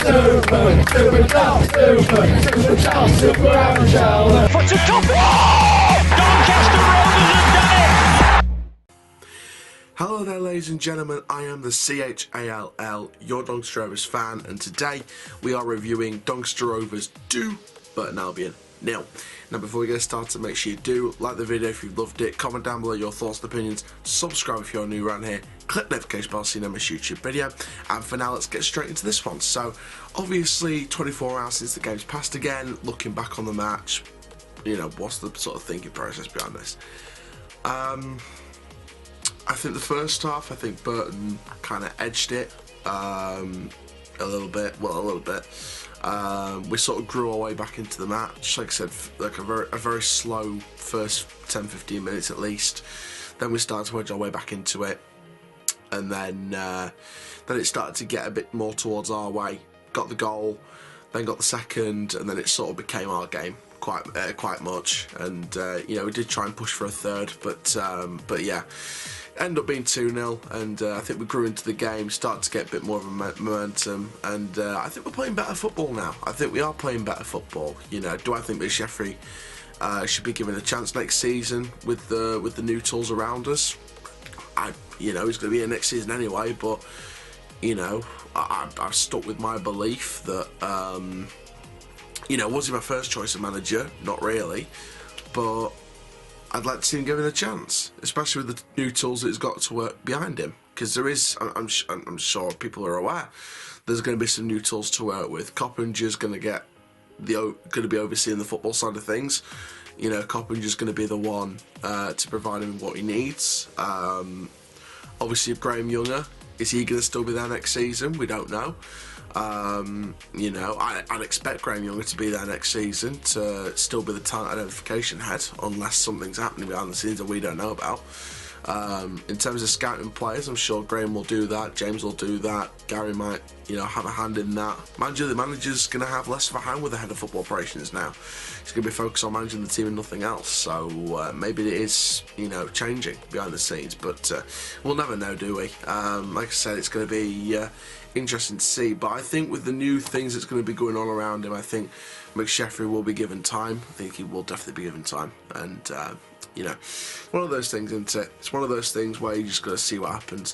Super, super child, super child, super average child. For to top it! Oh! Doncaster Rovers have done it! Hello there, ladies and gentlemen, I am the CHALL, your Doncaster Rovers fan, and today we are reviewing Doncaster Rovers 2, Burton Albion 0. Now before we get started, make sure you do like the video if you loved it, comment down below your thoughts and opinions, subscribe if you're new around here, click the notification bell so you never miss a YouTube video, and for now let's get straight into this one. So obviously 24 hours since the game's passed again, looking back on the match, you know, what's the sort of thinking process behind this? I think the first half, I think Burton kind of edged it a little bit. We sort of grew our way back into the match. Like I said, like a very slow first 10-15 minutes at least. Then we started to edge our way back into it, and then it started to get a bit more towards our way. Got the goal, then got the second, and then it sort of became our game quite much. And you know, we did try and push for a third, but yeah. Ended up being 2-0, and I think we grew into the game, started to get a bit more of a momentum, and I think we're playing better football now. I think we are playing better football. You know, do I think that Jeffrey should be given a chance next season with the new tools around us? You know, he's going to be here next season anyway, but you know, I've stuck with my belief that you know, was he my first choice of manager? Not really, but I'd like to see him given a chance, especially with the new tools that he's got to work behind him. Because there is, I'm sure people are aware, there's going to be some new tools to work with. Coppinger's going to be overseeing the football side of things. You know, Coppinger's going to be the one to provide him what he needs. Obviously, Graham Younger, is he going to still be there next season? We don't know. You know, I'd expect Graham Younger to be there next season, to still be the talent identification head, unless something's happening behind the scenes that we don't know about. In terms of scouting players, I'm sure Graham will do that, James will do that, Gary might, you know, have a hand in that. Mind you, the manager's going to have less of a hand with the head of football operations now. He's going to be focused on managing the team and nothing else, so maybe it is, you know, changing behind the scenes, but we'll never know, do we? Like I said, it's going to be interesting to see, but I think with the new things that's going to be going on around him, I think McSheffrey will be given time. I think he will definitely be given time, and you know, one of those things, isn't it? It's one of those things where you just got to see what happens.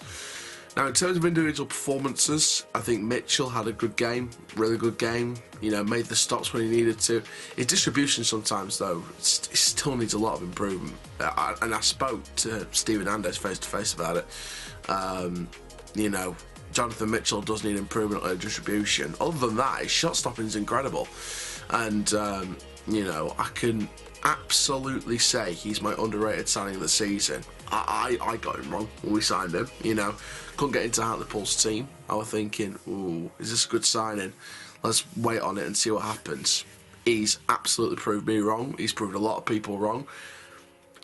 Now, in terms of individual performances, I think Mitchell had a good game, really good game. You know, made the stops when he needed to. His distribution sometimes, though, it still needs a lot of improvement. And I spoke to Stephen Andes face to face about it. You know, Jonathan Mitchell does need improvement on distribution. Other than that, his shot stopping is incredible. And, you know, I can absolutely say he's my underrated signing of the season. I got him wrong when we signed him. You know, couldn't get into Hartlepool's team. I was thinking, ooh, is this a good signing? Let's wait on it and see what happens. He's absolutely proved me wrong. He's proved a lot of people wrong.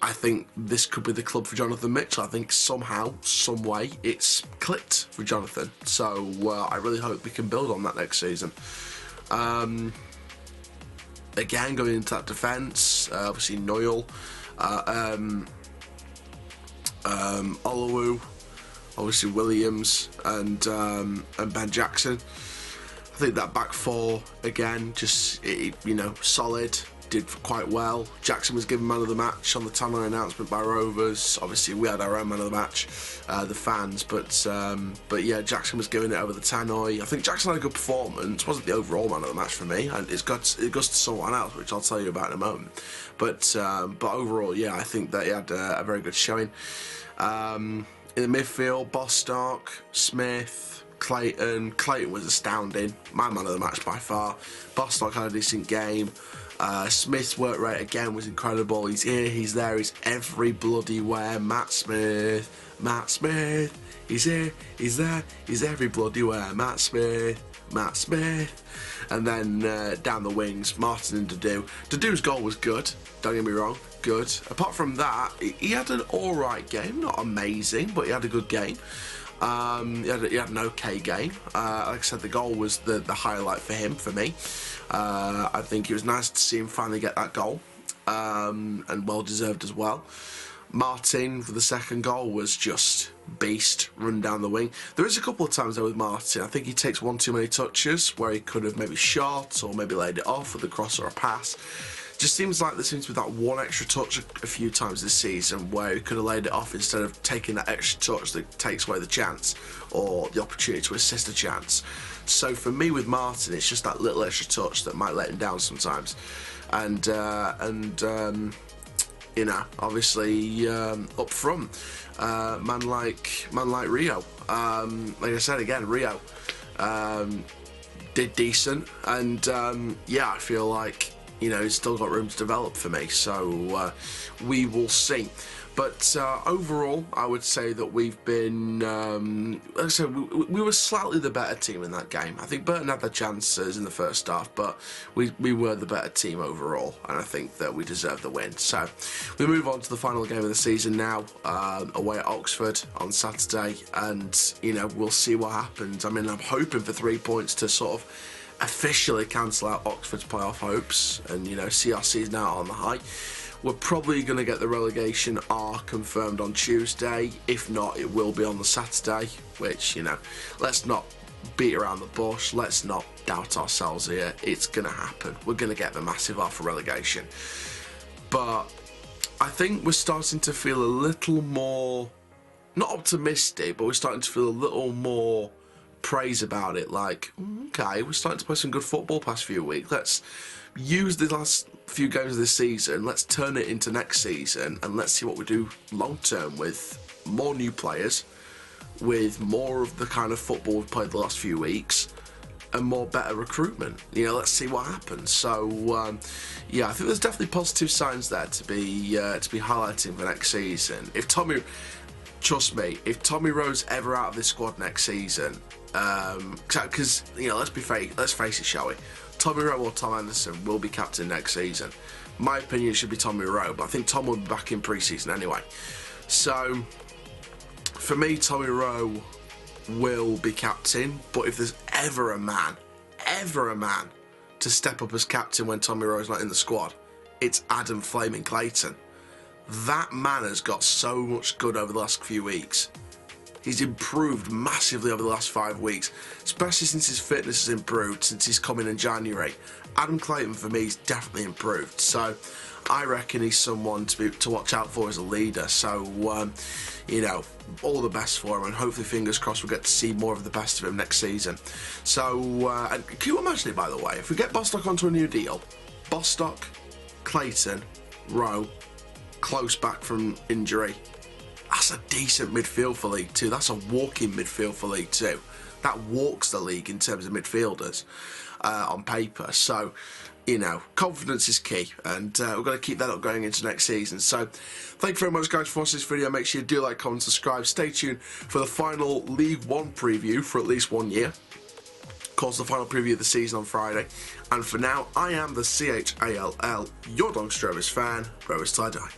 I think this could be the club for Jonathan Mitchell. I think somehow, some way, it's clicked for Jonathan. So I really hope we can build on that next season. Again, going into that defence, obviously Noyle, Olowu, obviously Williams, and Ben Jackson. I think that back four again, just you know, solid. Did quite well. Jackson was given man of the match on the timeline announcement by Rovers. Obviously, we had our own man of the match, the fans, but yeah, Jackson was given it over the tannoy. I think Jackson had a good performance. Wasn't the overall man of the match for me, and it goes to someone else, which I'll tell you about in a moment. But overall, yeah, I think that he had a very good showing. In the midfield, Bostock, Smith, Clayton. Clayton was astounding. My man of the match by far. Bostock had a decent game. Smith's work rate again was incredible. He's here, he's there, he's every bloody where. Matt Smith, he's here, he's there, he's every bloody where. Matt Smith. And then down the wings, Martin and Dudu. Dudu's goal was good, don't get me wrong, good. Apart from that, he had an alright game, not amazing, but he had a good game. He had an okay game. Like I said, the goal was the highlight for him, for me. I think it was nice to see him finally get that goal, and well deserved as well. Martin for the second goal was just beast, run down the wing. There is a couple of times though with Martin, I think he takes one too many touches where he could have maybe shot or maybe laid it off with a cross or a pass. Just seems like there seems to be that one extra touch a few times this season where he could have laid it off instead of taking that extra touch that takes away the chance or the opportunity to assist a chance. So for me with Martin, it's just that little extra touch that might let him down sometimes. And you know, obviously up front, man like Rio. Like I said again, Rio did decent, and yeah, I feel like, you know, he's still got room to develop for me. So we will see. But overall, I would say that we've been, like I said, we were slightly the better team in that game. I think Burton had their chances in the first half, but we were the better team overall, and I think that we deserve the win. So we move on to the final game of the season now, away at Oxford on Saturday, and, you know, we'll see what happens. I mean, I'm hoping for 3 points to sort of officially cancel out Oxford's playoff hopes and, you know, see our season out on the high. We're probably going to get the relegation R confirmed on Tuesday. If not, it will be on the Saturday, which, you know, let's not beat around the bush. Let's not doubt ourselves here. It's going to happen. We're going to get the massive R for relegation. But I think we're starting to feel a little more, not optimistic, but we're starting to feel a little more praise about it. Like, okay, we're starting to play some good football past few weeks. Let's use the last few games of this season, let's turn it into next season, and let's see what we do long term with more new players, with more of the kind of football we've played the last few weeks, and more better recruitment. You know, let's see what happens. So yeah, I think there's definitely positive signs there to be highlighting for next season. If Tommy, trust me, if Tommy Rowe's ever out of this squad next season, because, you know, let's face it, shall we? Tommy Rowe or Tom Anderson will be captain next season. My opinion should be Tommy Rowe, but I think Tom will be back in pre-season anyway. So for me, Tommy Rowe will be captain, but if there's ever a man to step up as captain when Tommy Rowe's not in the squad, it's Adam Flaming Clayton. That man has got so much good over the last few weeks. He's improved massively over the last 5 weeks, especially since his fitness has improved since he's come in January. Adam Clayton, for me, has definitely improved. So I reckon he's someone to watch out for as a leader. So, you know, all the best for him, and hopefully, fingers crossed, we'll get to see more of the best of him next season. So, and can you imagine it, by the way, if we get Bostock onto a new deal, Bostock, Clayton, Rowe, close back from injury, that's a decent midfield for League 2. That's a walking midfield for League 2. That walks the league in terms of midfielders on paper. So, you know, confidence is key, and we've got to keep that up going into next season. So, thank you very much, guys, for watching this video. Make sure you do like, comment, subscribe. Stay tuned for the final League 1 preview for at least 1 year. Of course, the final preview of the season on Friday. And for now, I am the CHALL, your Doncaster Rovers fan. Rovers till I die.